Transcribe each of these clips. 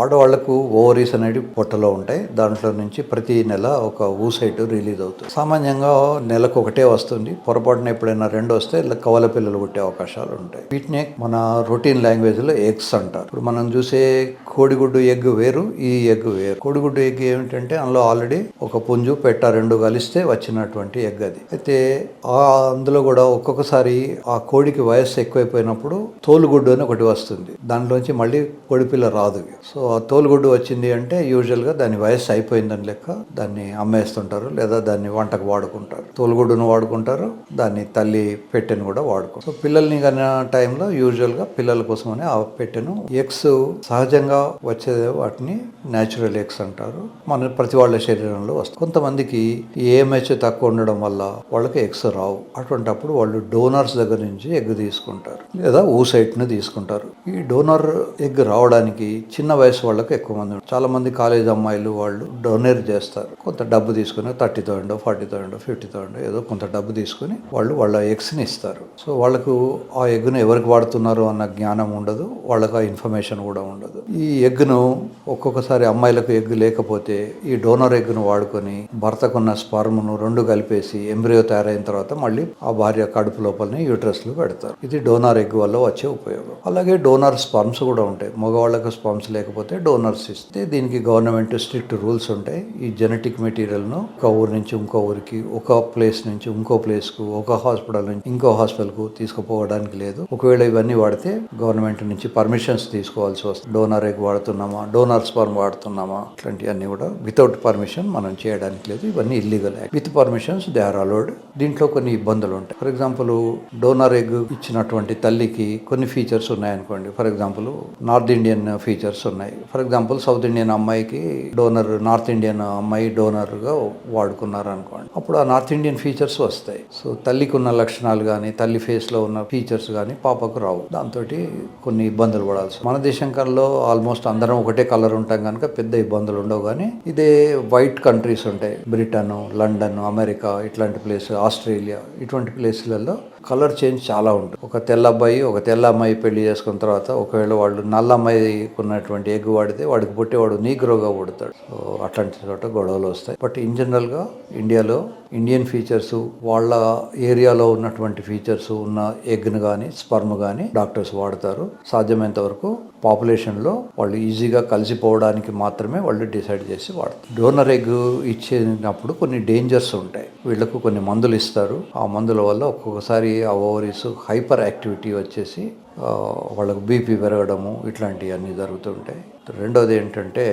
ఆడవాళ్లకు ఓవరీస్ అనేవి పొట్టలో ఉంటాయి. దాంట్లో నుంచి ప్రతి నెల ఒక ఊసైట్ రిలీజ్ అవుతుంది. సామాన్యంగా నెలకు ఒకటే వస్తుంది. పొరపాటున ఎప్పుడైనా రెండు వస్తే కవల పిల్లలు పుట్టే అవకాశాలు ఉంటాయి. వీటిని మన రొటీన్ లాంగ్వేజ్ లో ఎగ్స్ అంటారు. ఇప్పుడు మనం చూసే కోడిగుడ్డు ఎగ్ వేరు, ఈ ఎగ్ వేరు. కోడిగుడ్డు ఎగ్ ఏమిటంటే అందులో ఆల్రెడీ ఒక పుంజు పెట్ట రెండు కలిస్తే వచ్చినటువంటి ఎగ్ అది. అయితే అందులో కూడా ఒక్కొక్కసారి ఆ కోడికి వయస్సు ఎక్కువైపోయినప్పుడు తోలుగుడ్డు అని ఒకటి వస్తుంది. దానిలోంచి మళ్ళీ కోడిపిల్ల రాదు. సో ఆ తోలుగుడ్డు వచ్చింది అంటే యూజువల్గా దాని వయస్సు అయిపోయిందని లెక్క. దాన్ని అమ్మేస్తుంటారు లేదా దాన్ని వంటకు వాడుకుంటారు. తోలుగుడ్డును వాడుకుంటారు, దాన్ని తల్లి పెట్టెను కూడా వాడుకుంటారు. సో పిల్లల్ని కన్నా టైంలో యూజువల్గా పిల్లల కోసమని ఆ పెట్టెను ఎగ్స్ సహజంగా వచ్చే వాటిని న్యాచురల్ ఎగ్స్ అంటారు. మన ప్రతి వాళ్ళ శరీరంలో వస్తుంది. కొంతమందికి ఏఎంహెచ్ తక్కువ ఉండడం వల్ల వాళ్ళకి ఎగ్స్ రావు. అటువంటప్పుడు వాళ్ళు డోనర్స్ దగ్గర నుంచి ఎగ్ తీసుకుంటారు లేదా ఊసైట్ని తీసుకుంటారు. ఈ డోనర్ ఎగ్ రావడానికి చిన్న వయసు వాళ్ళకి ఎక్కువ మంది ఉంటారు. చాలా మంది కాలేజ్ అమ్మాయిలు వాళ్ళు డొనేట్ చేస్తారు. కొంత డబ్బు తీసుకుని 30,000 40,000 50,000 ఏదో కొంత డబ్బు తీసుకుని వాళ్ళు వాళ్ళ ఎగ్స్ని ఇస్తారు. సో వాళ్ళకు ఆ ఎగ్ను ఎవరికి వాడుతున్నారు అన్న జ్ఞానం ఉండదు, వాళ్ళకు ఆ ఇన్ఫర్మేషన్ కూడా ఉండదు. ఈ ఎగ్ను ఒక్కొక్కసారి అమ్మాయిలకు ఎగ్ లేకపోతే ఈ డోనర్ ఎగ్ను వాడుకొని భర్తకున్న స్పర్మ్ను రెండు కలిపేసి ఎంబ్రియో తయారైన తర్వాత మళ్ళీ ఆ భార్య కడుపు లోపలనే యూట్రస్లు పెడతారు. ఇది డోనర్ ఎగ్ వల్ల వచ్చే ఉపయోగం. అలాగే డోనర్ స్పర్మ్స్ కూడా ఉంటాయి. మగవాళ్ళకు స్పర్మ్స్ లేకపోతే డోనర్స్ ఇస్తే దీనికి గవర్నమెంట్ స్ట్రిక్ట్ రూల్స్ ఉంటాయి. ఈ జెనెటిక్ మెటీరియల్ను ఒక ఊరు నుంచి ఇంకో ఊరికి, ఒక ప్లేస్ నుంచి ఇంకో ప్లేస్కు, ఒక హాస్పిటల్ నుంచి ఇంకో హాస్పిటల్కు తీసుకుపోవడానికి లేదు. ఒకవేళ ఇవన్నీ వాడితే గవర్నమెంట్ నుంచి పర్మిషన్స్ తీసుకోవాల్సి వస్తుంది. డోనర్ ఎగ్ వాడుతున్నామా, డోనర్ స్పర్మ్ వాడుతున్నామా, ఇట్లాంటివన్నీ కూడా వితౌట్ పర్మిషన్ మనం చేయడానికి లేదు. ఇవన్నీ illegal. With permissions they are allowed. దీంట్లో కొన్ని ఇబ్బందులు ఉంటాయి. ఫర్ ఎగ్జాంపుల్ డోనర్ ఎగ్ ఇచ్చినటువంటి తల్లికి కొన్ని ఫీచర్స్ ఉన్నాయనుకోండి. For example north Indian features ఉన్నాయి. ఫర్ ఎగ్జాంపుల్ సౌత్ ఇండియన్ అమ్మాయికి డోనర్, నార్త్ ఇండియన్ అమ్మాయి డోనర్గా వాడుకున్నారు అనుకోండి. అప్పుడు ఆ నార్త్ ఇండియన్ ఫీచర్స్ వస్తాయి. సో తల్లికి ఉన్న లక్షణాలు కానీ తల్లి ఫేస్లో ఉన్న ఫీచర్స్ కానీ పాపకు రావు. దాంతో కొన్ని ఇబ్బందులు పడాల్సి. మన దేశం కల్లో ఆల్మోస్ట్ అందరం ఒకటే కలర్ ఉంటాం కనుక పెద్ద ఇబ్బందులు ఉండవు. కానీ ఇదే వైట్ కంట్రీస్ ఉంటాయి, బ్రిటన్, లండన్, అమెరికా, ఇట్లాంటి ప్లేస్, ఆస్ట్రేలియా, ఇటువంటి ప్లేస్లలో కలర్ చేంజ్ చాలా ఉంటుంది. ఒక తెల్ల అబ్బాయి ఒక తెల్ల అమ్మాయి పెళ్లి చేసుకున్న తర్వాత ఒకవేళ వాళ్ళు నల్ల అమ్మాయికి ఉన్నటువంటి ఎగ్ వాడితే వాడికి పుట్టేవాడు నీగ్రోగా పుడతాడు. సో అట్లాంటి చోట గొడవలు వస్తాయి. బట్ ఇన్ జనరల్గా ఇండియాలో ఇండియన్ ఫీచర్స్, వాళ్ళ ఏరియాలో ఉన్నటువంటి ఫీచర్స్ ఉన్న ఎగ్ను కానీ స్పర్మ్ కానీ డాక్టర్స్ వాడతారు. సాధ్యమైనంత వరకు పాపులేషన్లో వాళ్ళు ఈజీగా కలిసిపోవడానికి మాత్రమే వాళ్ళు డిసైడ్ చేసి వాడతారు. డోనర్ ఎగ్ ఇచ్చినప్పుడు కొన్ని డేంజర్స్ ఉంటాయి. వీళ్ళకు కొన్ని మందులు ఇస్తారు. ఆ మందుల వల్ల ఒక్కొక్కసారి ఆ ఓవరీస్ హైపర్ యాక్టివిటీ వచ్చేసి వాళ్ళకు బీపీ పెరగడము ఇట్లాంటివన్నీ జరుగుతుంటాయి. రెండోది ఏంటంటే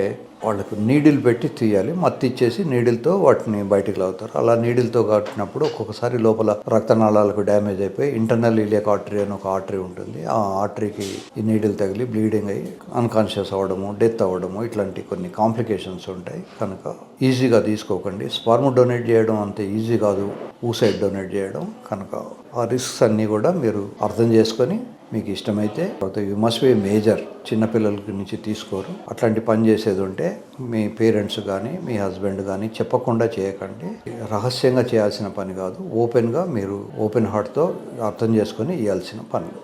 వాళ్ళకు నీడిల్ పెట్టి తీయాలి. మత్తి ఇచ్చేసి నీడిల్తో వాటిని బయటికి లాగుతారు. అలా నీడిల్తో కట్టినప్పుడు ఒక్కొక్కసారి లోపల రక్తనాళాలకు డ్యామేజ్ అయిపోయి ఇంటర్నల్ ఇలియాక్ ఆర్టరీ అని ఒక ఆర్టరీ ఉంటుంది. ఆ ఆర్టరీకి ఈ నీడిల్ తగిలి బ్లీడింగ్ అయ్యి అన్కాన్షియస్ అవ్వడము, డెత్ అవ్వడము, ఇట్లాంటి కొన్ని కాంప్లికేషన్స్ ఉంటాయి. కనుక ఈజీగా తీసుకోకండి. స్పర్మ్ డొనేట్ చేయడం అంత ఈజీ కాదు, ఊసైడ్ డొనేట్ చేయడం. కనుక ఆ రిస్క్స్ అన్నీ కూడా మీరు అర్థం చేసుకొని మీకు ఇష్టమైతే యూ మస్ట్ బి మేజర్. చిన్నపిల్లల నుంచి తీసుకోరు. అట్లాంటి పని చేసేది ఉంటే మీ పేరెంట్స్ కానీ మీ హస్బెండ్ కానీ చెప్పకుండా చేయకండి. రహస్యంగా చేయాల్సిన పని కాదు. ఓపెన్గా మీరు ఓపెన్ హార్ట్తో అర్థం చేసుకొని ఇవ్వాల్సిన పనులు.